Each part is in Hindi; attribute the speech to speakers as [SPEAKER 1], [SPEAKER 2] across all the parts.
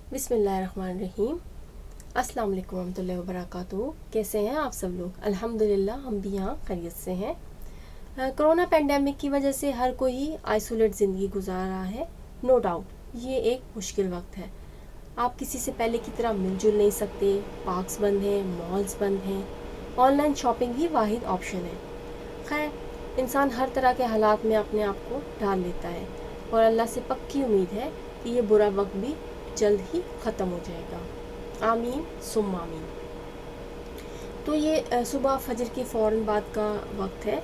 [SPEAKER 1] बिस्मिल्लाहिर्रहमानिर्रहीम। अस्सलाम वालेकुम रहमतुल्लाहि व बरकातुहू। कैसे हैं आप सब लोग? अल्हम्दुलिल्लाह हम भी यहाँ खैरियत से हैं। कोरोना पेंडेमिक की वजह से हर कोई आइसोलेट ज़िंदगी गुजार रहा है। नो डाउट ये एक मुश्किल वक्त है। आप किसी से पहले की तरह मिलजुल नहीं सकते, पार्क्स बंद हैं, मॉल्स बंद हैं, ऑनलाइन शॉपिंग ही वाहिद ऑप्शन है। खैर, इंसान हर तरह के हालात में अपने आप को ढाल लेता है और अल्लाह से पक्की उम्मीद है कि ये बुरा वक्त भी जल्द ही ख़त्म हो जाएगा। आमीन सुम्मा आमीन। तो ये सुबह फजर के फ़ौरन बाद का वक्त है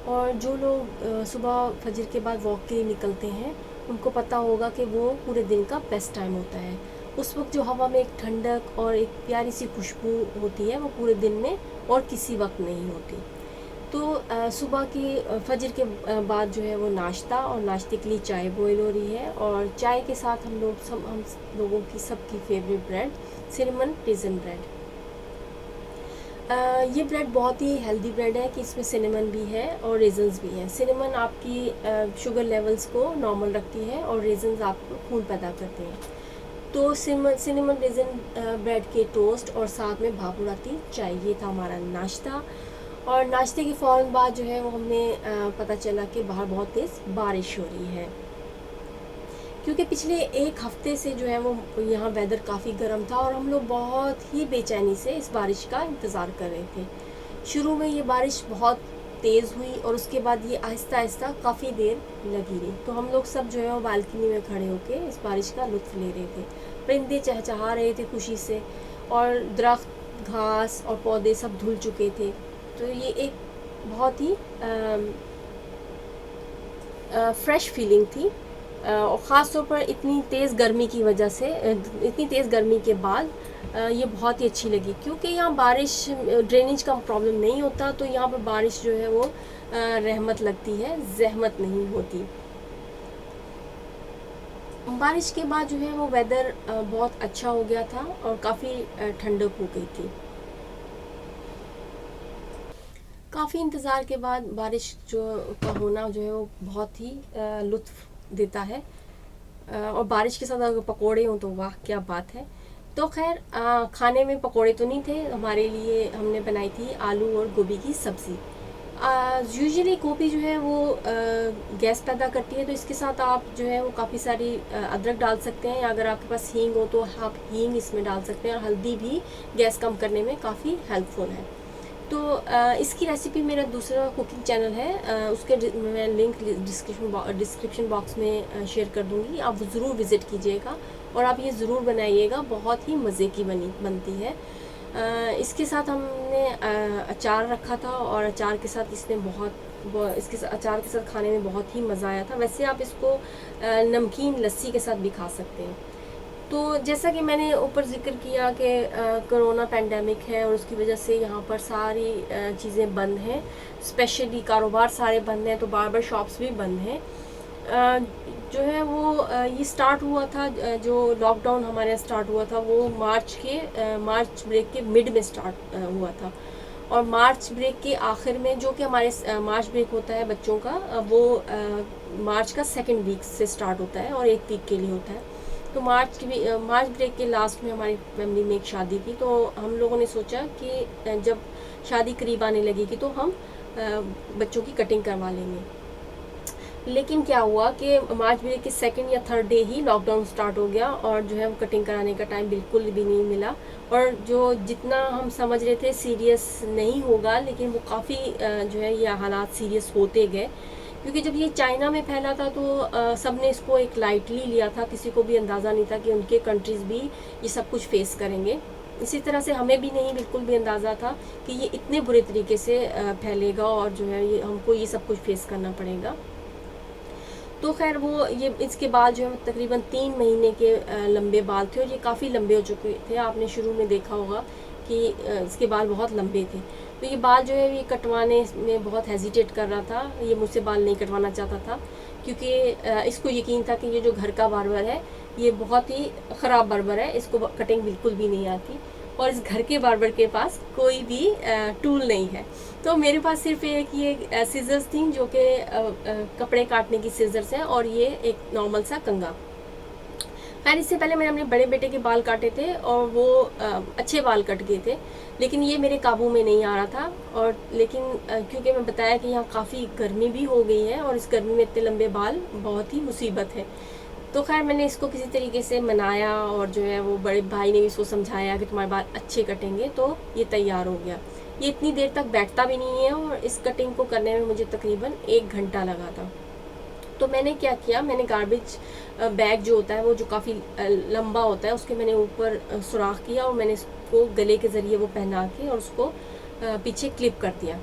[SPEAKER 1] और जो लोग सुबह फजर के बाद वॉक के लिए निकलते हैं उनको पता होगा कि वो पूरे दिन का बेस्ट टाइम होता है। उस वक्त जो हवा में एक ठंडक और एक प्यारी सी खुशबू होती है वो पूरे दिन में और किसी वक्त नहीं होती। तो सुबह के फजर के बाद जो है वो नाश्ता और नाश्ते के लिए चाय बॉईल हो रही है और चाय के साथ हम लोगों की सबकी फेवरेट ब्रेड सिनेमन रेज़न ब्रेड। ये ब्रेड बहुत ही हेल्दी ब्रेड है कि इसमें सिनेमन भी है और रेजन्स भी हैं। सिनेमन आपकी शुगर लेवल्स को नॉर्मल रखती है और रेजन्स आपको खून पैदा करते हैं। तो सिनेमन रेज़न ब्रेड के टोस्ट और साथ में भाप उड़ाती चाय, ये था हमारा नाश्ता। और नाश्ते के फ़ौरन बाद जो है वो हमें पता चला कि बाहर बहुत तेज़ बारिश हो रही है, क्योंकि पिछले एक हफ़्ते से जो है वो यहाँ वेदर काफ़ी गर्म था और हम लोग बहुत ही बेचैनी से इस बारिश का इंतज़ार कर रहे थे। शुरू में ये बारिश बहुत तेज़ हुई और उसके बाद ये आहिस्ता आहिस्ता काफ़ी देर लगी रही। तो हम लोग सब जो है वो बालकनी में खड़े होकर इस बारिश का लुत्फ़ ले रहे थे। परिंदे चहचहा रहे थे खुशी से और दरख्त, घास और पौधे सब धुल चुके थे। तो ये एक बहुत ही फ्रेश फीलिंग थी और ख़ास तौर पर इतनी तेज़ गर्मी की वजह से, इतनी तेज़ गर्मी के बाद ये बहुत ही अच्छी लगी, क्योंकि यहाँ बारिश ड्रेनेज का प्रॉब्लम नहीं होता। तो यहाँ पर बारिश जो है वो रहमत लगती है, ज़हमत नहीं होती। बारिश के बाद जो है वो वेदर बहुत अच्छा हो गया था और काफ़ी ठंडक हो गई थी। काफ़ी इंतज़ार के बाद बारिश जो का होना जो है वो बहुत ही लुत्फ़ देता है और बारिश के साथ अगर पकोड़े हों तो वाह क्या बात है। तो खैर खाने में पकोड़े तो नहीं थे, हमारे लिए हमने बनाई थी आलू और गोभी की सब्ज़ी। यूजुअली गोभी जो है वो गैस पैदा करती है, तो इसके साथ आप जो है वो काफ़ी सारी अदरक डाल सकते हैं, या अगर आपके पास हींग हो तो आप हींग इसमें डाल सकते हैं। और हल्दी भी गैस कम करने में काफ़ी हेल्पफुल है। तो इसकी रेसिपी मेरा दूसरा कुकिंग चैनल है, उसके मैं लिंक डिस्क्रिप्शन बॉक्स में शेयर कर दूँगी। आप ज़रूर विज़िट कीजिएगा और आप ये ज़रूर बनाइएगा, बहुत ही मज़े की बनती है। इसके साथ हमने अचार रखा था और अचार के साथ अचार के साथ खाने में बहुत ही मज़ा आया था। वैसे आप इसको नमकीन लस्सी के साथ भी खा सकते हैं। तो जैसा कि मैंने ऊपर ज़िक्र किया कि कोरोना पेंडेमिक है और उसकी वजह से यहाँ पर सारी चीज़ें बंद हैं, स्पेशली कारोबार सारे बंद हैं, तो बार्बर शॉप्स भी बंद हैं। जो है वो ये स्टार्ट हुआ था, जो लॉकडाउन हमारे यहाँ स्टार्ट हुआ था वो मार्च ब्रेक के मिड में स्टार्ट हुआ था। और मार्च ब्रेक के आखिर में, जो कि हमारे मार्च ब्रेक होता है बच्चों का, वो मार्च का सेकेंड वीक से स्टार्ट होता है और 1 वीक के लिए होता है। तो मार्च ब्रेक के लास्ट में हमारी फैमिली में एक शादी थी, तो हम लोगों ने सोचा कि जब शादी करीब आने लगेगी तो हम बच्चों की कटिंग करवा लेंगे। लेकिन क्या हुआ कि मार्च ब्रेक के सेकंड या थर्ड डे ही लॉकडाउन स्टार्ट हो गया और जो है वो कटिंग कराने का टाइम बिल्कुल भी नहीं मिला। और जो जितना हम समझ रहे थे सीरियस नहीं होगा, लेकिन वो काफ़ी जो है ये हालात सीरियस होते गए, क्योंकि जब ये चाइना में फैला था तो सब ने इसको एक लाइटली लिया था। किसी को भी अंदाज़ा नहीं था कि उनके कंट्रीज़ भी ये सब कुछ फेस करेंगे। इसी तरह से हमें भी नहीं बिल्कुल भी अंदाज़ा था कि ये इतने बुरे तरीके से फैलेगा और जो है ये हमको ये सब कुछ फेस करना पड़ेगा। तो खैर वो ये इसके बाद जो है तकरीबन 3 महीने के लंबे बाल थे और ये काफ़ी लंबे हो चुके थे। आपने शुरू में देखा होगा कि इसके बाल बहुत लंबे थे। तो ये बाल जो है ये कटवाने में बहुत हेजिटेट कर रहा था, ये मुझसे बाल नहीं कटवाना चाहता था, क्योंकि इसको यकीन था कि ये जो घर का बार्बर है ये बहुत ही ख़राब बार्बर है, इसको कटिंग बिल्कुल भी नहीं आती और इस घर के बार्बर के पास कोई भी टूल नहीं है। तो मेरे पास सिर्फ एक ये सीजर्स थी, जो कि कपड़े काटने की सीजर्स हैं, और ये एक नॉर्मल सा कंघा। खैर इससे पहले मैंने अपने बड़े बेटे के बाल काटे थे और वो अच्छे बाल कट गए थे, लेकिन ये मेरे काबू में नहीं आ रहा था। और लेकिन क्योंकि मैं बताया कि यहाँ काफ़ी गर्मी भी हो गई है और इस गर्मी में इतने लंबे बाल बहुत ही मुसीबत है। तो खैर मैंने इसको किसी तरीके से मनाया और जो है वो बड़े भाई ने भी इसको समझाया कि तुम्हारे बाल अच्छे कटेंगे, तो ये तैयार हो गया। ये इतनी देर तक बैठता भी नहीं है और इस कटिंग को करने में मुझे तकरीबन 1 घंटा लगा था। तो मैंने क्या किया, मैंने गार्बेज बैग जो होता है वो जो काफ़ी लंबा होता है उसके मैंने ऊपर सुराख किया और मैंने इसको गले के ज़रिए वो पहना के और उसको पीछे क्लिप कर दिया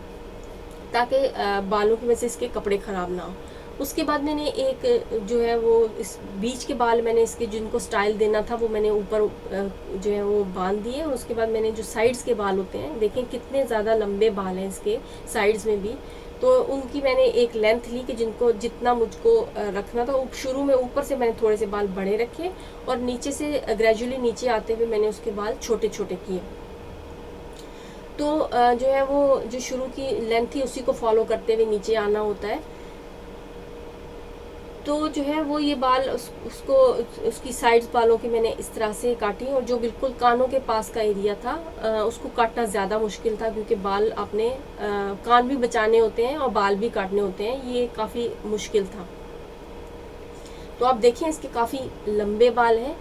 [SPEAKER 1] ताकि बालों की वजह से इसके कपड़े ख़राब ना हो। उसके बाद मैंने एक जो है वो इस बीच के बाल मैंने इसके जिनको स्टाइल देना था वो मैंने ऊपर जो है वो बांध दिए। और उसके बाद मैंने जो साइड्स के बाल होते हैं, देखें कितने ज़्यादा लंबे बाल हैं इसके साइड्स में भी, तो उनकी मैंने एक लेंथ ली कि जिनको जितना मुझको रखना था। शुरू में ऊपर से मैंने थोड़े से बाल बड़े रखे और नीचे से ग्रेजुअली नीचे आते हुए मैंने उसके बाल छोटे छोटे किए। तो जो है वो जो शुरू की लेंथ थी उसी को फॉलो करते हुए नीचे आना होता है। तो जो है वो ये बाल उसको उसकी साइड्स बालों की मैंने इस तरह से काटी और जो बिल्कुल कानों के पास का एरिया था उसको काटना ज़्यादा मुश्किल था क्योंकि बाल अपने कान भी बचाने होते हैं और बाल भी काटने होते हैं, ये काफ़ी मुश्किल था। तो आप देखें इसके काफ़ी लंबे बाल हैं।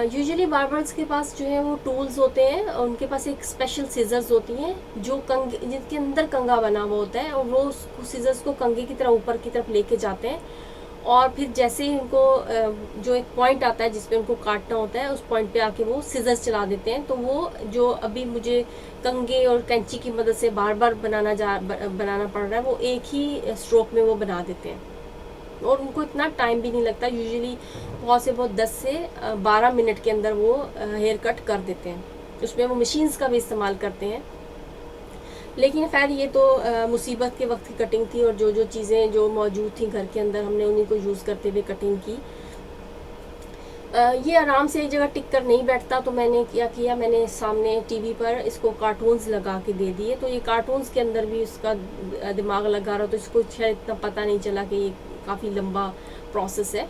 [SPEAKER 1] यूजुअली बार्बर्स के पास जो है वो टूल्स होते हैं और उनके पास एक स्पेशल सीजर्स होती हैं जो कंगे जिनके अंदर कंगा बना हुआ होता है और वो सीजर्स को कंगे की तरह ऊपर की तरफ लेके जाते हैं और फिर जैसे ही उनको जो एक पॉइंट आता है जिस पे उनको काटना होता है उस पॉइंट पे आके वो सीजर्स चला देते हैं। तो वो जो अभी मुझे कंगे और कैंची की मदद से बार बार बनाना पड़ रहा है वो एक ही स्ट्रोक में वो बना देते हैं और उनको इतना टाइम भी नहीं लगता। यूजुअली बहुत से बहुत 10 से 12 मिनट के अंदर वो हेयर कट कर देते हैं। उसमें वो मशीन्स का भी इस्तेमाल करते हैं। लेकिन खैर ये तो मुसीबत के वक्त की कटिंग थी और जो जो चीज़ें जो मौजूद थी घर के अंदर हमने उन्हीं को यूज़ करते हुए कटिंग की। ये आराम से एक जगह टिक कर नहीं बैठता तो मैंने क्या किया, मैंने सामने टीवी पर इसको कार्टून्स लगा के दे दिए। तो ये कार्टून्स के अंदर भी उसका दिमाग लगा रहा तो इसको शायद इतना पता नहीं चला कि ये काफ़ी लंबा प्रोसेस है।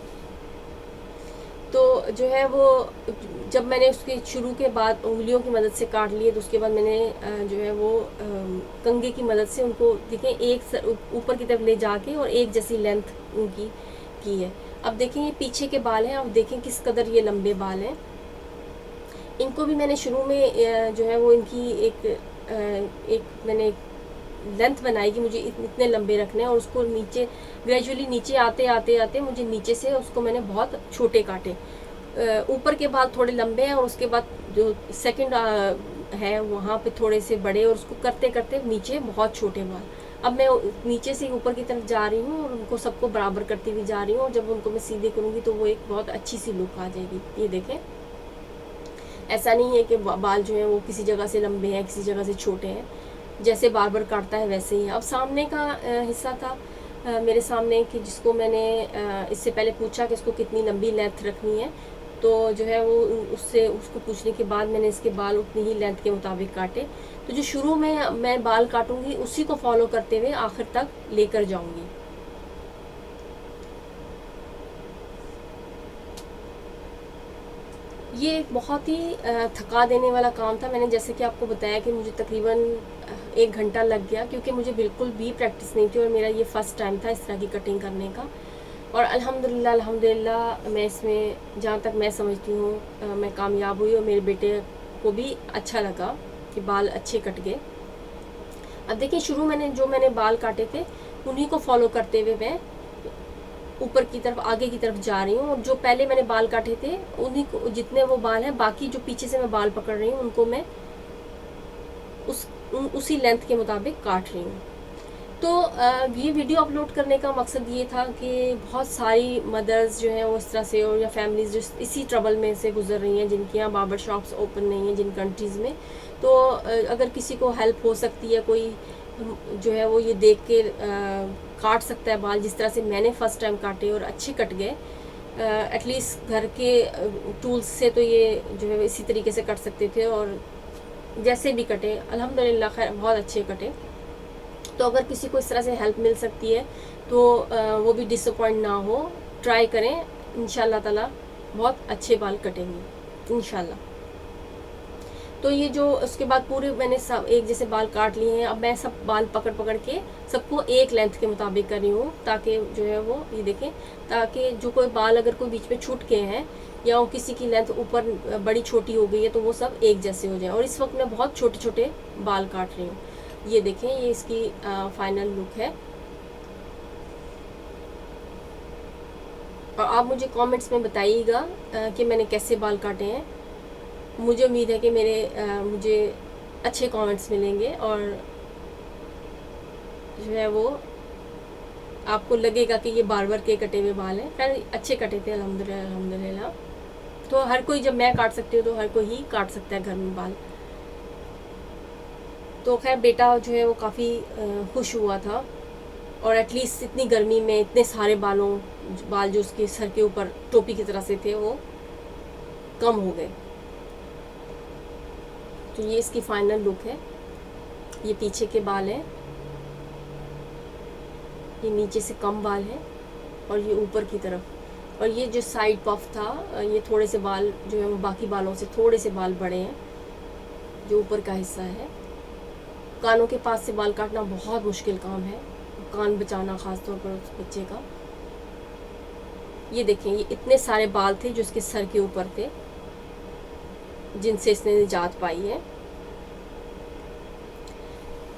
[SPEAKER 1] तो जो है वो जब मैंने उसके शुरू के बाद उंगलियों की मदद से काट लिए तो उसके बाद मैंने जो है वो कंघे की मदद से उनको देखें एक ऊपर की तरफ ले जाके और एक जैसी लेंथ उनकी की है। अब देखें ये पीछे के बाल हैं, अब देखें किस कदर ये लंबे बाल हैं। इनको भी मैंने शुरू में जो है वो इनकी एक मैंने लेंथ बनाई कि मुझे इतने लंबे रखने हैं और उसको नीचे ग्रेजुअली नीचे आते आते आते मुझे नीचे से उसको मैंने बहुत छोटे काटे। ऊपर के बाल थोड़े लंबे हैं और उसके बाद जो सेकंड है वहाँ पे थोड़े से बड़े और उसको करते करते नीचे बहुत छोटे बाल। अब मैं नीचे से ऊपर की तरफ जा रही हूँ और उनको सबको बराबर करती हुई जा रही हूँ और जब उनको मैं सीधे करूँगी तो वो एक बहुत अच्छी सी लुक आ जाएगी। ये देखें, ऐसा नहीं है कि बाल जो हैं वो किसी जगह से लंबे हैं किसी जगह से छोटे हैं, जैसे बार्बर काटता है वैसे ही है। अब सामने का हिस्सा था मेरे सामने कि जिसको मैंने इससे पहले पूछा कि इसको कितनी लंबी लेंथ रखनी है, तो जो है वो उसको पूछने के बाद मैंने इसके बाल उतनी ही लेंथ के मुताबिक काटे। तो जो शुरू में मैं बाल काटूंगी उसी को फॉलो करते हुए आखिर तक लेकर जाऊंगी। ये एक बहुत ही थका देने वाला काम था। मैंने जैसे कि आपको बताया कि मुझे तकरीबन 1 घंटा लग गया क्योंकि मुझे बिल्कुल भी प्रैक्टिस नहीं थी और मेरा ये फ़र्स्ट टाइम था इस तरह की कटिंग करने का। और अल्हम्दुलिल्लाह मैं इसमें जहाँ तक मैं समझती हूँ मैं कामयाब हुई और मेरे बेटे को भी अच्छा लगा कि बाल अच्छे कट गए। अब देखिए शुरू मैंने बाल काटे थे उन्हीं को फॉलो करते हुए मैं ऊपर की तरफ आगे की तरफ जा रही हूँ और जो पहले मैंने बाल काटे थे उन्हीं को जितने वो बाल हैं बाकी जो पीछे से मैं बाल पकड़ रही हूँ उनको मैं उसी लेंथ के मुताबिक काट रही हूँ। तो ये वीडियो अपलोड करने का मकसद ये था कि बहुत सारी मदर्स जो हैं वो इस तरह से और या फैमिलीज़ जो इसी ट्रबल में से गुजर रही हैं जिनके यहाँ बार्बर शॉप्स ओपन नहीं हैं जिन कंट्रीज़ में, तो अगर किसी को हेल्प हो सकती है, कोई जो है वो ये देख के काट सकता है बाल जिस तरह से मैंने फ़र्स्ट टाइम काटे और अच्छे कट गए। एटलीस्ट घर के टूल्स से तो ये जो है इसी तरीके से कट सकते थे और जैसे भी कटे अल्हम्दुलिल्लाह खैर बहुत अच्छे कटे। तो अगर किसी को इस तरह से हेल्प मिल सकती है तो वो भी डिसअपॉइंट ना हो, ट्राई करें, इंशाल्लाह ताला बहुत अच्छे बाल कटेंगे इंशाल्लाह। तो ये जो उसके बाद पूरे मैंने सब एक जैसे बाल काट लिए हैं। अब मैं सब बाल पकड़ पकड़ के सबको एक लेंथ के मुताबिक कर रही हूँ, ताकि जो है वो ये देखें, ताकि जो कोई बाल अगर कोई बीच में छूट गए हैं या वो किसी की लेंथ ऊपर बड़ी छोटी हो गई है तो वो सब एक जैसे हो जाए। और इस वक्त मैं बहुत छोटे छोटे बाल काट रही हूँ। ये देखें, ये इसकी फाइनल लुक है। और आप मुझे कमेंट्स में बताइएगा कि मैंने कैसे बाल काटे हैं। मुझे उम्मीद है कि मुझे अच्छे कमेंट्स मिलेंगे और जो है वो आपको लगेगा कि ये बार्बर के कटे हुए बाल हैं। खैर अच्छे कटे थे अल्हम्दुलिल्लाह अल्हम्दुलिल्लाह। तो हर कोई, जब मैं काट सकती हूँ तो हर कोई ही काट सकता है घर में बाल। तो खैर बेटा जो है वो काफ़ी खुश हुआ था, और एटलीस्ट इतनी गर्मी में इतने सारे बाल जो उसके सर के ऊपर टोपी की तरह से थे वो कम हो गए। तो ये इसकी फाइनल लुक है। ये पीछे के बाल हैं, ये नीचे से कम बाल हैं और ये ऊपर की तरफ। और ये जो साइड पफ था, ये थोड़े से बाल जो है वो बाकी बालों से थोड़े से बाल बड़े हैं, जो ऊपर का हिस्सा है। कानों के पास से बाल काटना बहुत मुश्किल काम है, कान बचाना ख़ास तौर पर उस बच्चे का। ये देखें, ये इतने सारे बाल थे जो इसके सर के ऊपर थे, जिनसे इसने निजात पाई है।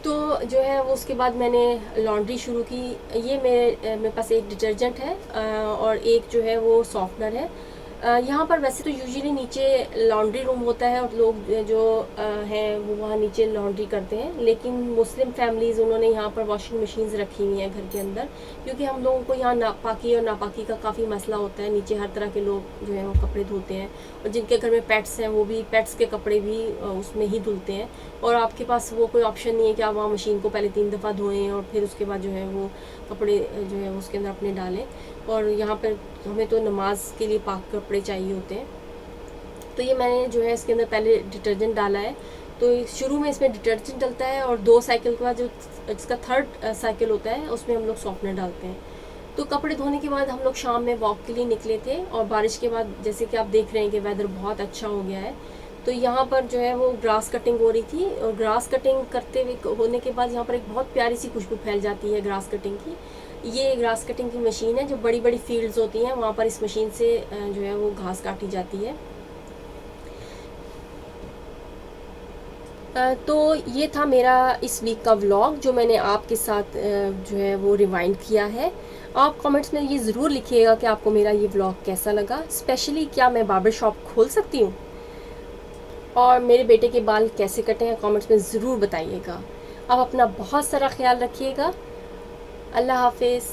[SPEAKER 1] तो जो है वो उसके बाद मैंने लॉन्ड्री शुरू की। ये मेरे पास एक डिटर्जेंट है और एक जो है वो सॉफ्टनर है। यहाँ पर वैसे तो यूजुअली नीचे लॉन्ड्री रूम होता है और लोग जो हैं वो वहाँ नीचे लॉन्ड्री करते हैं, लेकिन मुस्लिम फैमिलीज़ उन्होंने यहाँ पर वॉशिंग मशीन्स रखी हुई हैं घर के अंदर, क्योंकि हम लोगों को यहाँ नापाकी और नापाकी का काफ़ी मसला होता है। नीचे हर तरह के लोग जो है वो कपड़े धोते हैं, और जिनके घर में पेट्स हैं वो भी पेट्स के कपड़े भी उसमें ही धुलते हैं। और आपके पास वो कोई ऑप्शन नहीं है कि आप वहाँ मशीन को पहले 3 दफ़ा धोएं और फिर उसके बाद जो है वो कपड़े जो है उसके अंदर अपने डालें। और यहाँ पर हमें तो नमाज के लिए पाक कपड़े चाहिए होते हैं। तो ये मैंने जो है इसके अंदर पहले डिटर्जेंट डाला है। तो शुरू में इसमें डिटर्जेंट डलता है और 2 साइकिल के बाद जो इसका 3rd साइकिल होता है उसमें हम लोग सॉफ्टनर डालते हैं। तो कपड़े धोने के बाद हम लोग शाम में वॉक के लिए निकले थे, और बारिश के बाद जैसे कि आप देख रहे हैं कि वेदर बहुत अच्छा हो गया है। तो यहाँ पर जो है वो ग्रास कटिंग हो रही थी, और ग्रास कटिंग करते हुए होने के बाद यहाँ पर एक बहुत प्यारी सी खुशबू फैल जाती है ग्रास कटिंग की। ये ग्रास कटिंग की मशीन है, जो बड़ी बड़ी फील्ड्स होती हैं वहाँ पर इस मशीन से जो है वो घास काटी जाती है। तो ये था मेरा इस वीक का व्लॉग, जो मैंने आपके साथ जो है वो रिवाइंड किया है। आप कमेंट्स में ये ज़रूर लिखिएगा कि आपको मेरा ये व्लॉग कैसा लगा। स्पेशली क्या मैं बार्बर शॉप खोल सकती हूँ, और मेरे बेटे के बाल कैसे कटे हैं कमेंट्स में ज़रूर बताइएगा। आप अपना बहुत सारा ख्याल रखिएगा। अल्लाह हाफिज़।